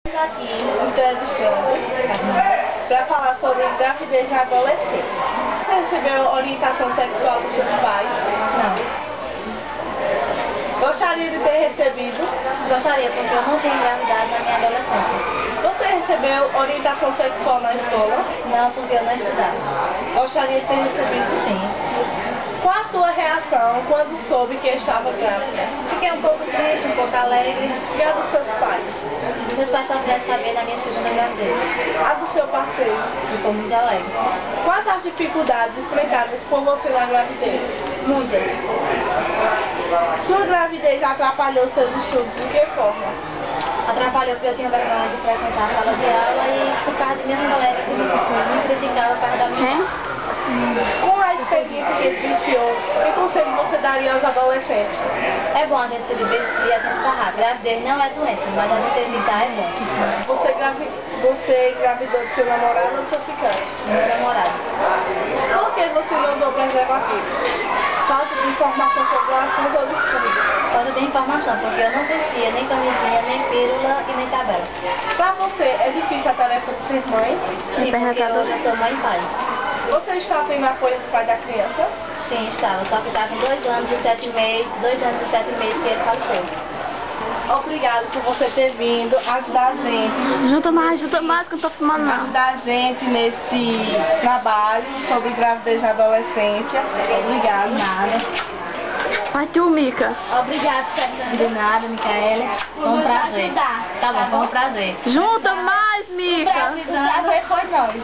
Aqui entrevistando para falar sobre gravidez na adolescência. Você recebeu orientação sexual dos seus pais? Não. Gostaria de ter recebido? Gostaria, porque eu não tenho engravidado na minha adolescência. Você recebeu orientação sexual na escola? Não, porque eu não estudava. Gostaria de ter recebido? Sim. Qual a sua reação quando soube que estava grávida? Fiquei um pouco triste, um pouco alegre. E a dos seus pais? Meus pais só vieram saber na minha segunda gravidez. A do seu parceiro? Ficou muito alegre. Quais as dificuldades enfrentadas por você na gravidez? Muitas. Sua gravidez atrapalhou seus estudos de que forma? Atrapalhou porque eu tinha vergonha de frequentar a sala de aula e por causa de minhas colegas que me criticavam por causa da minha. Com a experiência que vivenciou, que conselho você daria aos adolescentes? É bom a gente se divertir e a gente farrar. Gravidez não é doença, mas a gente evitar é bom. Você engravidou do seu namorado ou do seu ficante? Meu namorado. Por que você não usou preservativo? Falta de informação sobre o assunto ou descuido? Falta de informação, porque eu não vestia nem camisinha, nem pílula e nem tabela. Para você, é difícil a tarefa de ser mãe? Sim, porque hoje eu sou mãe e pai. Você está tendo apoio do pai da criança? Sim, estava. Só que estava com 2 anos e 7 meses, 2 anos e 7 meses que ele faleceu. Obrigado por você ter vindo ajudar a gente. Junta mais que eu tô fumando não. Ajudar a gente nesse trabalho sobre gravidez na adolescência. Obrigado. Nada. Mas tu, Mica? Obrigado, Fernanda. De nada, Micaela. Foi um prazer. Tá bom, foi um prazer. Junta mais, Mica. O prazer foi nós.